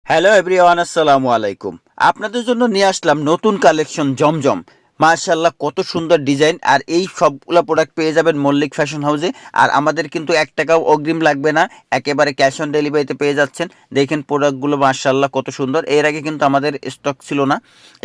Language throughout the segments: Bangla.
হ্যালো এভরিওয়ান, আসসালামু আলাইকুম। আপনাদের জন্য নিয়ে আসলাম নতুন কালেকশন জমজম। মাশাআল্লাহ, কত সুন্দর ডিজাইন। আর এই সবগুলা প্রোডাক্ট পেয়ে যাবেন মল্লিক ফ্যাশন হাউসে। আর আমাদের কিন্তু ১ টাকাও অগ্রিম লাগবে না, একেবারে ক্যাশ অন ডেলিভারিতে পেয়ে যাচ্ছেন। দেখেন প্রোডাক্টগুলো মাশাআল্লাহ কত সুন্দর। এর আগে কিন্তু আমাদের স্টক ছিল না,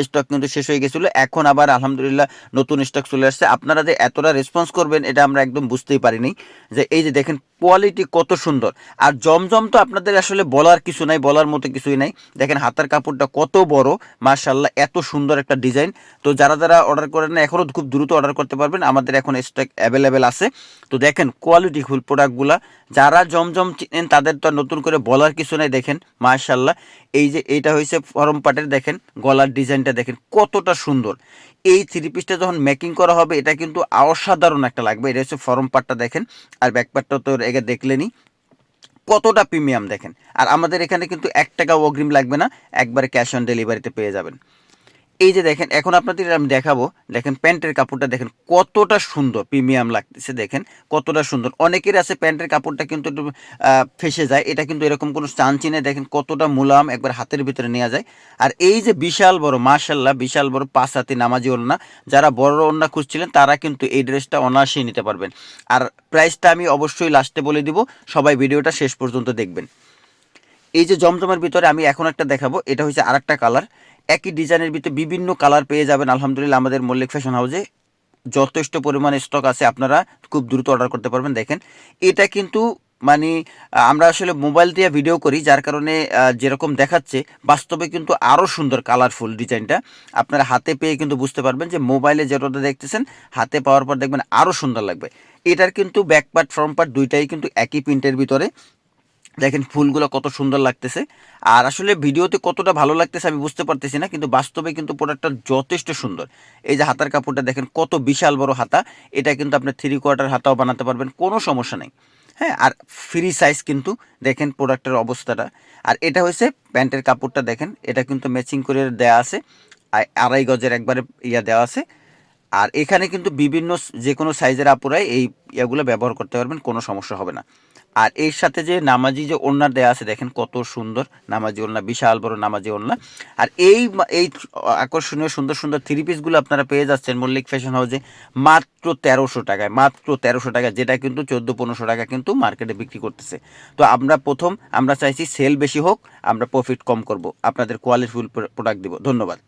স্টক কিন্তু শেষ হয়ে গেছিলো। এখন আবার আলহামদুলিল্লাহ নতুন স্টক চলে আসছে। আপনারা যে এতটা রেসপন্স করবেন এটা আমরা একদম বুঝতেই পারিনি। যে এই যে দেখেন কোয়ালিটি কত সুন্দর। আর জমজম তো আপনাদের আসলে বলার কিছু নাই, বলার মতো কিছুই নাই। দেখেন হাতের কাপড়টা কত বড়, মাশাআল্লাহ এত সুন্দর একটা ডিজাইন। তো যারা যারা অর্ডার করেন না এখনও খুব দ্রুত অর্ডার করতে পারবেন, আমাদের এখন স্টক অ্যাভেলেবেল আছে। তো দেখেন কোয়ালিটিফুল প্রোডাক্টগুলা, যারা জমজম চিনেন তাদের তো আর নতুন করে বলার কিছু নাই। দেখেন মাশাআল্লাহ, এই যে এইটা হয়েছে ফরম পাটের, দেখেন গলার ডিজাইনটা দেখেন কতটা সুন্দর। এই থ্রি পিসটা যখন মেকিং করা হবে এটা কিন্তু অসাধারণ একটা লাগবে। এটা হচ্ছে ফরম পাটটা দেখেন, আর ব্যাক পাটটা তো এগে দেখলেনি কতটা প্রিমিয়াম দেখেন। আর আমাদের এখানে কিন্তু ১ টাকাও অগ্রিম লাগবে না, একবারে ক্যাশ অন ডেলিভারিতে পেয়ে যাবেন। এই যে দেখেন এখন আপনাদের আমি দেখাবো, দেখেন প্যান্টের কাপড়টা দেখেন কতটা সুন্দর প্রিমিয়াম লাগতেছে। দেখেন কতটা সুন্দর। অনেকের আছে প্যান্টের কাপড়টা কিন্তু একটু ফেসে যায়, এটা কিন্তু এরকম কোনো চান্সই নেই। দেখেন কতটা মুলায়ম, একবার হাতের ভিতরে নেওয়া যায়। আর এই যে বিশাল বড়, মাশাআল্লাহ বিশাল বড় ৫ হাতি নামাজি ওড়না, যারা বড় ওড়না খুঁজছিলেন তারা কিন্তু এই ড্রেসটা অনায়াসেই নিতে পারবেন। আর প্রাইসটা আমি অবশ্যই লাস্টে বলে দিব, সবাই ভিডিওটা শেষ পর্যন্ত দেখবেন। এই যে জমজমের ভিতরে আমি এখন একটা দেখাবো, এটা হচ্ছে আরেকটা কালার। একই ডিজাইনের ভিতরে বিভিন্ন কালার পেয়ে যাবেন আলহামদুলিল্লাহ আমাদের মল্লিক ফ্যাশন হাউসে। যথেষ্ট পরিমাণে স্টক আছে, আপনারা খুব দ্রুত অর্ডার করতে পারবেন। দেখেন এটা কিন্তু মানে আমরা আসলে মোবাইল দিয়ে ভিডিও করি, যার কারণে যেরকম দেখাচ্ছে বাস্তবে কিন্তু আরও সুন্দর কালারফুল ডিজাইনটা। আপনারা হাতে পেয়ে কিন্তু বুঝতে পারবেন যে মোবাইলে যেটা দেখতেছেন হাতে পাওয়ার পর দেখবেন আরও সুন্দর লাগবে। এটার কিন্তু ব্যাক পার্ট ফ্রন্ট পার্ট দুইটাই কিন্তু একই প্রিন্টের ভিতরে। দেখেন ফুলগুলো কত সুন্দর লাগতেছে। আর আসলে ভিডিওতে কতটা ভালো লাগতেছে আমি বুঝতে পারতেছি না, কিন্তু বাস্তবে কিন্তু প্রোডাক্টটা যথেষ্ট সুন্দর। এই যে হাতার কাপড়টা দেখেন কত বিশাল বড় হাতা, এটা কিন্তু আপনি 3/4 হাতাও বানাতে পারবেন, কোনো সমস্যা নেই। হ্যাঁ, আর ফ্রি সাইজ কিন্তু। দেখেন প্রোডাক্টের অবস্থাটা। আর এটা হচ্ছে প্যান্টের কাপড়টা, দেখেন এটা কিন্তু ম্যাচিং করে দেয়া আছে, 2.5 গজের একবারে দেওয়া আছে। আর এখানে কিন্তু বিভিন্ন যে কোনো সাইজের আপুরাই এই ইয়াগুলো ব্যবহার করতে পারবেন, কোনো সমস্যা হবে না। আর এর সাথে যে নামাজি যে ওড়না দেয়া আছে দেখেন কত সুন্দর নামাজি ওড়না, বিশাল বড় নামাজি ওড়না। আর এই আকর্ষণীয় সুন্দর সুন্দর থ্রি পিসগুলো আপনারা পেয়ে যাচ্ছেন মল্লিক ফ্যাশন হাউসে মাত্র ১৩০০ টাকায়, মাত্র ১৩০০ টাকা, যেটা কিন্তু ১৪-১৫০০ টাকা কিন্তু মার্কেটে বিক্রি করতেছে। তো আমরা চাইছি সেল বেশি হোক, আমরা প্রফিট কম করব, আপনাদের কোয়ালিটিফুল প্রোডাক্ট দিব। ধন্যবাদ।